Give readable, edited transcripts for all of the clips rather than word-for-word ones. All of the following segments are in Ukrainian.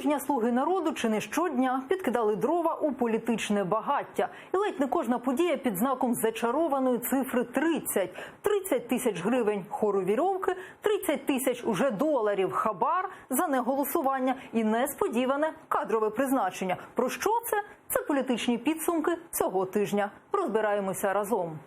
Тижня «Слуги народу» чи не щодня підкидали дрова у політичне багаття. І ледь не кожна подія під знаком зачарованої цифри 30. 30 тисяч гривень хору вірьовки, 30 тисяч уже доларів хабар за неголосування і несподіване кадрове призначення. Про що це? Це політичні підсумки цього тижня. Розбираємося разом.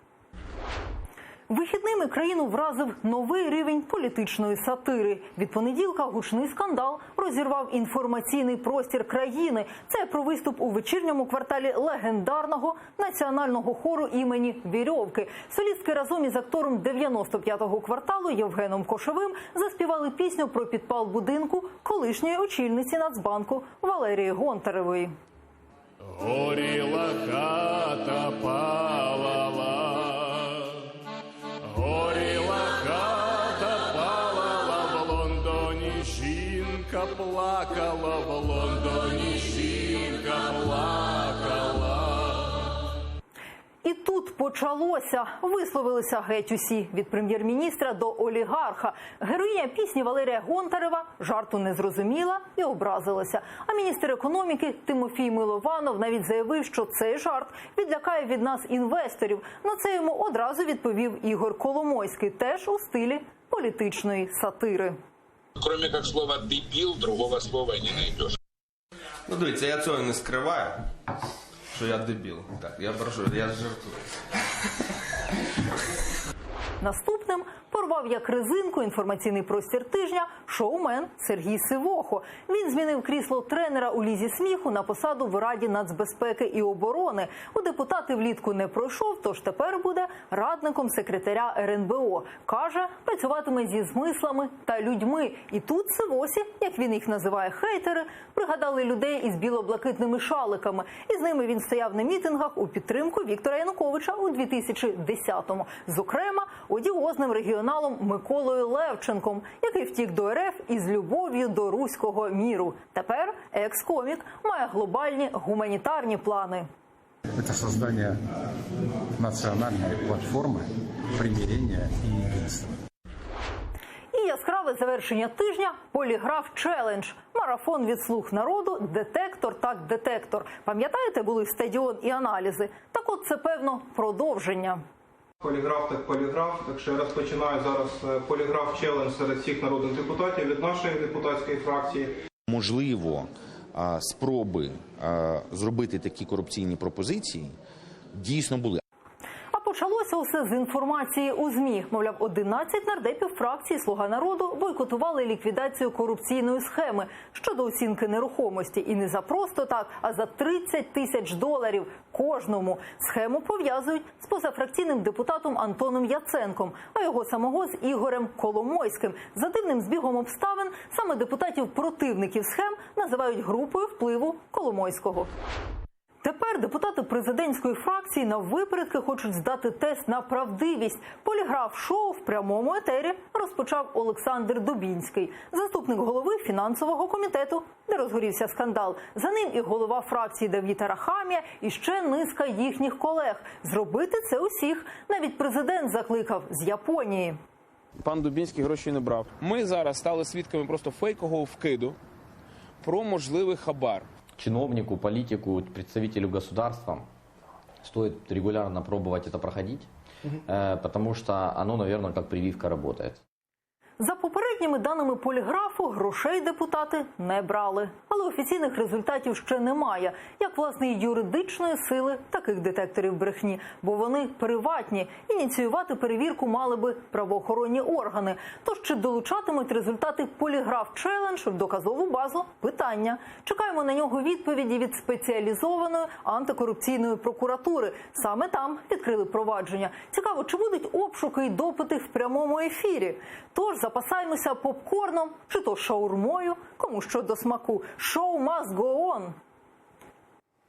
Вихідними країну вразив новий рівень політичної сатири. Від понеділка гучний скандал розірвав інформаційний простір країни. Це про виступ у вечірньому кварталі легендарного національного хору імені Вірьовки. Солістки разом із актором 95-го кварталу Євгеном Кошовим заспівали пісню про підпал будинку колишньої очільниці Нацбанку Валерії Гонтаревої. Горіла хата, палала. Плакала в Лондоні, жінка плакала. І тут почалося. Висловилися геть усі. Від прем'єр-міністра до олігарха. Героїня пісні Валерія Гонтарева жарту не зрозуміла і образилася. А міністр економіки Тимофій Милованов навіть заявив, що цей жарт відлякає від нас інвесторів. На це йому одразу відповів Ігор Коломойський, теж у стилі політичної сатири. Кроме как слова «дебил», другого слова не найдешь. Ну, дивіться, я цього не скриваю, що я дебіл. Так, я жартую. Наступним порвав як резинку інформаційний простір тижня шоумен Сергій Сивохо. Він змінив крісло тренера у лізі сміху на посаду в Раді нацбезпеки і оборони. У депутати влітку не пройшов, тож тепер буде радником секретаря РНБО. Каже, працюватиме зі змислами та людьми. І тут Сивосі, як він їх називає хейтери, пригадали людей із біло-блакитними шаликами. І з ними він стояв на мітингах у підтримку Віктора Януковича у 2010-му. Зокрема, одіозним регіоналом Миколою Левченком, який втік до РФ із любов'ю до руського міру. Тепер екс-комік має глобальні гуманітарні плани. Це створення національної платформи примирення і єдинства. І яскраве завершення тижня – поліграф-челендж. Марафон від «Слуг народу», детектор так детектор. Пам'ятаєте, були стадіон і аналізи? Так от це, певно, продовження. Поліграф так поліграф, так що я розпочинаю зараз поліграф-челендж серед всіх народних депутатів від нашої депутатської фракції. Можливо, спроби зробити такі корупційні пропозиції дійсно були. Почалося усе з інформації у ЗМІ. Мовляв, 11 нардепів фракції «Слуга народу» бойкотували ліквідацію корупційної схеми щодо оцінки нерухомості. І не за просто так, а за 30 тисяч доларів кожному. Схему пов'язують з позафракційним депутатом Антоном Яценком, а його самого з Ігорем Коломойським. За дивним збігом обставин саме депутатів-противників схем називають групою впливу Коломойського. Тепер депутати президентської фракції наввипередки хочуть здати тест на правдивість. Поліграф-шоу в прямому етері розпочав Олександр Дубінський, заступник голови фінансового комітету, де розгорівся скандал. За ним і голова фракції Давид Арахамія, і ще низка їхніх колег. Зробити це усіх навіть президент закликав з Японії. Пан Дубінський гроші не брав. Ми зараз стали свідками просто фейкового вкиду про можливий хабар. Чиновнику, политику, представителю государства стоит регулярно пробовать это проходить, потому что оно, наверное, как прививка работает. За попередніми даними поліграфу, грошей депутати не брали. Але офіційних результатів ще немає. Як, власне, і юридичної сили таких детекторів брехні. Бо вони приватні. Ініціювати перевірку мали би правоохоронні органи. Тож, чи долучатимуть результати поліграф-челендж в доказову базу – питання. Чекаємо на нього відповіді від спеціалізованої антикорупційної прокуратури. Саме там відкрили провадження. Цікаво, чи будуть обшуки і допити в прямому ефірі? Тож, запасаємося попкорном, чи то шаурмою, кому що до смаку. Show must go on!